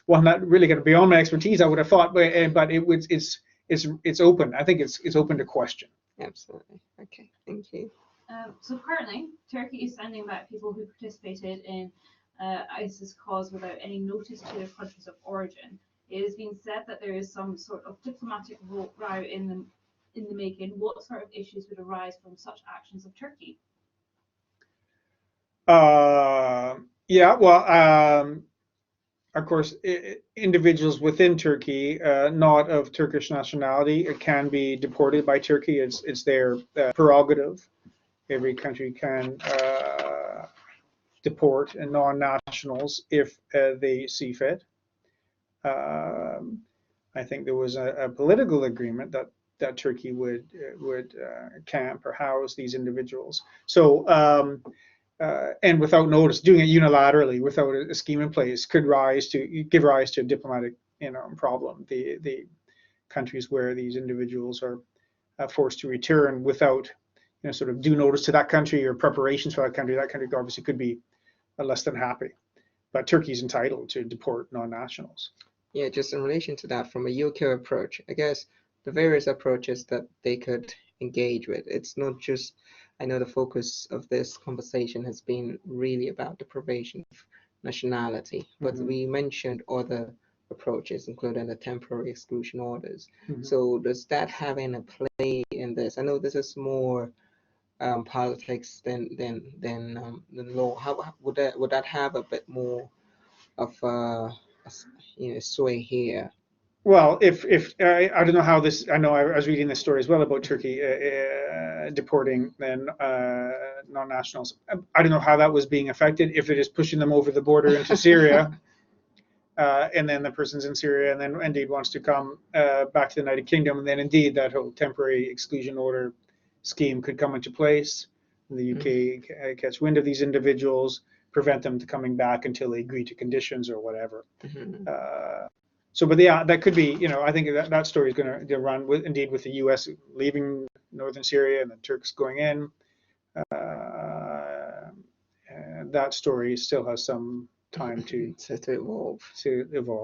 well, not really going to beyond my expertise, I would have thought, but it's open. I think it's open to question. Absolutely. Okay. Thank you. So currently, Turkey is sending back people who participated in ISIS cause without any notice to their countries of origin. It has been said that there is some sort of diplomatic row in the making. What sort of issues would arise from such actions of Turkey? of course, individuals within Turkey, not of Turkish nationality, can be deported by Turkey. It's their prerogative. Every country can deport non-nationals if they see fit. I think there was a political agreement that Turkey would camp or house these individuals. So and without notice, doing it unilaterally without a scheme in place could give rise to a diplomatic problem. The countries where these individuals are forced to return without sort of due notice to that country or preparations for that country obviously could be less than happy. But Turkey's entitled to deport non-nationals. Yeah, just in relation to that, from a UK approach, I guess the various approaches that they could engage with, it's not just, I know the focus of this conversation has been really about deprivation of nationality, but we mentioned other approaches, including the temporary exclusion orders. So does that have any play in this? I know this is more politics than law. How would that have a bit more of sway here? Well, if I don't know how this, I know I was reading this story as well about Turkey deporting non-nationals. I don't know how that was being affected, if it is pushing them over the border into Syria, and then the person's in Syria and then indeed wants to come back to the United Kingdom, and then indeed that whole temporary exclusion order scheme could come into place. The UK catch wind of these individuals, prevent them from coming back until they agree to conditions or whatever. So, but yeah, that could be, I think that story is going to run with the U.S. leaving northern Syria and the Turks going in. And that story still has some time to evolve,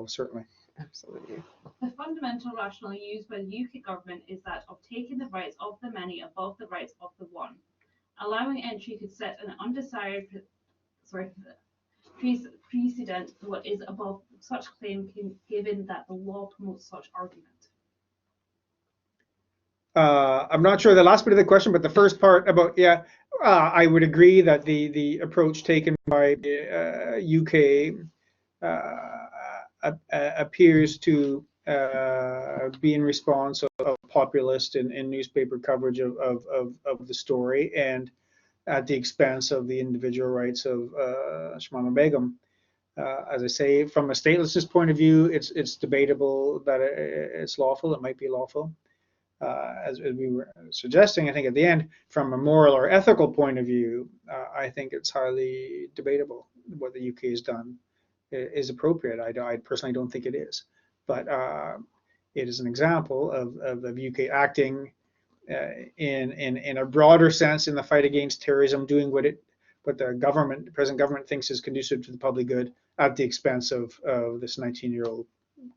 certainly. Absolutely. The fundamental rationale used by the UK government is that of taking the rights of the many above the rights of the one. Allowing entry could set an undesired precedent to what is above such claim, given that the law promotes such argument. I'm not sure the last bit of the question, but the first part about, I would agree that the approach taken by the UK appears to be in response of populist and newspaper coverage of the story, and at the expense of the individual rights of Shamima Begum. As I say, from a statelessness point of view, it's debatable that it's lawful. It might be lawful. As we were suggesting, I think at the end, from a moral or ethical point of view, I think it's highly debatable. What the UK has done is appropriate. I personally don't think it is, but it is an example of the UK acting in a broader sense in the fight against terrorism, doing what the present government thinks is conducive to the public good at the expense of this 19-year-old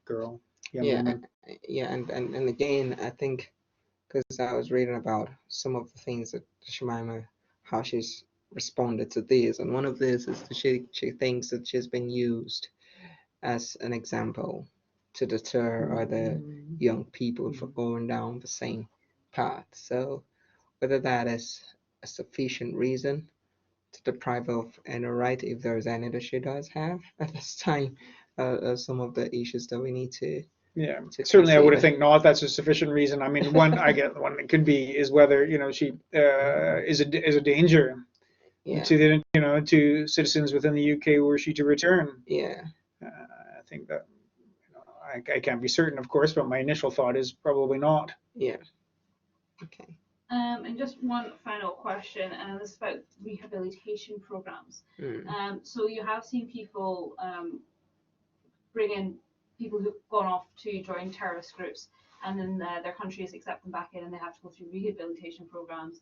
girl, young woman. Yeah, and again, I think, because I was reading about some of the things that Shamima, how she's responded to this, and one of this is that she thinks that she's been used as an example to deter other young people from going down the same path. So whether that is a sufficient reason to deprive of any right, if there is any that she does have at this time, some of the issues that we need to certainly, I would think not. That's a sufficient reason. I mean, one that could be is whether she is a danger to the to citizens within the UK were she to return. I think that I can't be certain, of course, but my initial thought is probably not. Okay. And just one final question, and this is about rehabilitation programs. So you have seen people bring in people who've gone off to join terrorist groups, and then their countries accept them back in, and they have to go through rehabilitation programs.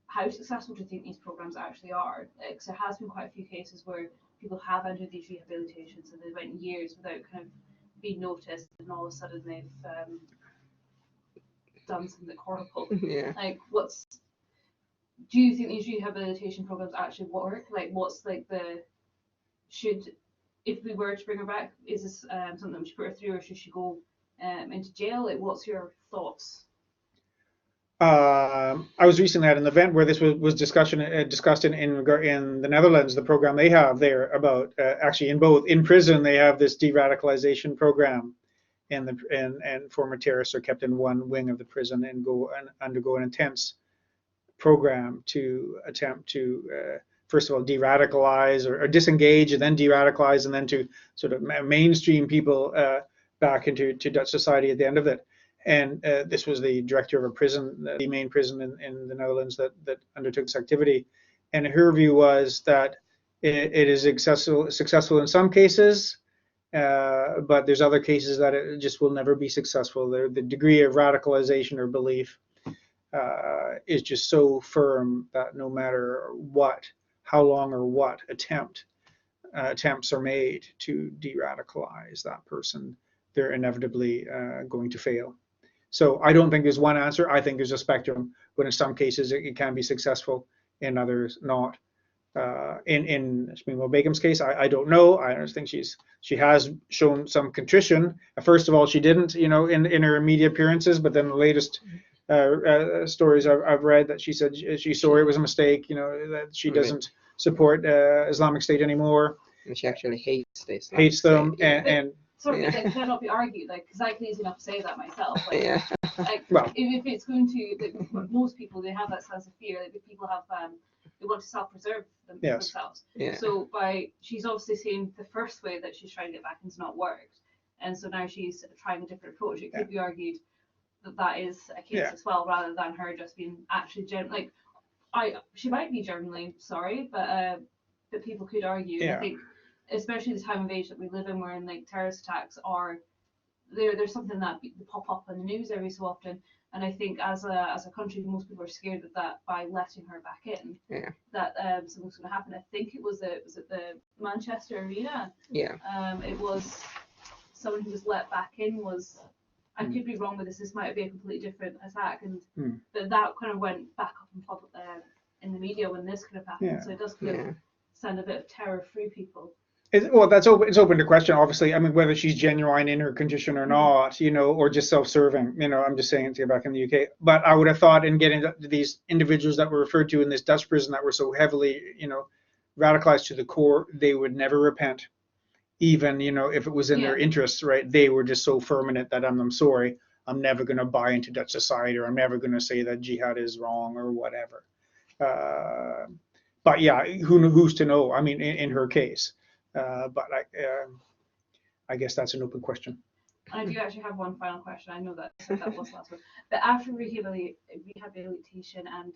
How successful do you think these programs actually are? Because there has been quite a few cases where people have entered these rehabilitations and they went years without kind of being noticed, and all of a sudden they've done something horrible. Like, do you think these rehabilitation programs actually work? Like, what's like if we were to bring her back, is this something we should put her through, or should she go into jail? Like, what's your thoughts? I was recently at an event where this was discussed in the Netherlands, the program they have there about actually in prison they have this de-radicalization program, and former terrorists are kept in one wing of the prison and undergo an intense program to attempt to first of all de-radicalize or disengage and then de-radicalize and then to sort of mainstream people back into Dutch society at the end of it. And this was the director of a prison, the main prison in the Netherlands that undertook this activity. And her view was that it is successful in some cases, but there's other cases that it just will never be successful. The degree of radicalization or belief is just so firm that no matter what, how long or what attempts are made to de-radicalize that person, they're inevitably going to fail. So I don't think there's one answer. I think there's a spectrum, but in some cases it can be successful, in others not. In Shamima Begum's case, I don't know. I just think she has shown some contrition. First of all, she didn't, in her media appearances, but then the latest stories I've read that she said she's sorry, it was a mistake, that she doesn't support Islamic State anymore. And she actually hates this. Hates them, State, yeah. and sort of like cannot be argued, like, because I can easily enough say that myself. Like, yeah. like well, if it's going to, like, most people, they have that sense of fear. Like, people have, they want to self-preserve themselves. Yeah. So she's obviously saying the first way that she's trying to get back in's not worked, and so now she's trying a different approach. It could be argued that is a case as well, rather than her just being actually she might be genuinely sorry, but people could argue. And I think, especially the time of age that we live in, where like terrorist attacks are there's something that pop up in the news every so often, and I think as a country, most people are scared that by letting her back in, that something's going to happen. I think it was the Manchester Arena. Yeah. It was someone who was let back in was. I could be wrong with this. This might be a completely different attack, and that kind of went back up in public in the media when this could have happened. Yeah. So it does kind of send a bit of terror through people. Well, that's open. It's open to question, obviously. I mean, whether she's genuine in her condition or not, or just self-serving. I'm just saying to get back in the UK. But I would have thought in getting these individuals that were referred to in this Dutch prison that were so heavily, radicalized to the core, they would never repent. Even if it was in their interests, right? They were just so firm in it that I'm sorry, I'm never going to buy into Dutch society, or I'm never going to say that jihad is wrong or whatever. But yeah, who's to know? I mean, in her case, but I guess that's an open question. I do actually have one final question. I know that was the last one, but after rehabilitation and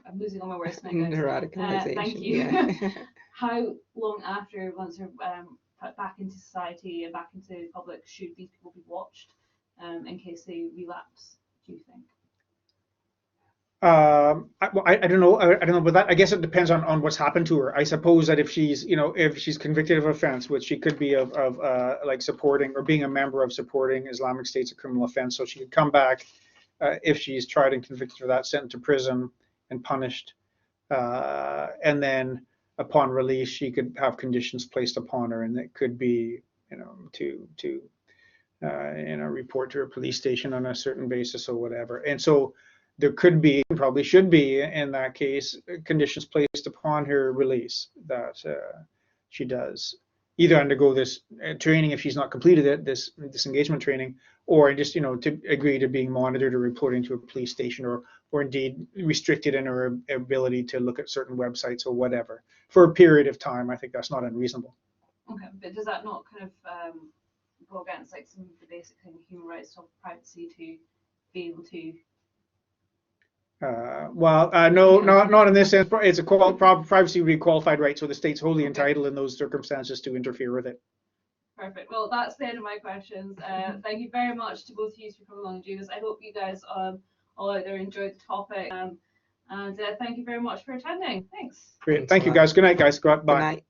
I'm losing all my words now, guys. Radicalization. Thank you. Yeah. How long after, once they're put back into society and back into the public, should these people be watched in case they relapse, do you think? I don't know. I don't know about that. I guess it depends on what's happened to her. I suppose that if she's convicted of offense, which she could be of like supporting or being a member of supporting Islamic State's a criminal offense, so she could come back if she's tried and convicted for that, sent to prison and punished, and then upon release she could have conditions placed upon her, and it could be to report to a police station on a certain basis or whatever. And so there could be, probably should be in that case, conditions placed upon her release that she does either undergo this training if she's not completed it, this engagement training, or just to agree to being monitored or reporting to a police station, or indeed restricted in her ability to look at certain websites or whatever for a period of time. I think that's not unreasonable. Okay, but does that not kind of go against like some of the basic kind of human rights of privacy to be able to? No, not in this sense. It's a privacy would be a qualified right, so the state's wholly entitled in those circumstances to interfere with it. Perfect. Well, that's the end of my questions. Thank you very much to both of you for coming along and doing this. I hope you guys all out there enjoyed the topic. And thank you very much for attending. Thanks. Great. Thank you, guys. Good night, guys. Go out. Bye. Good night.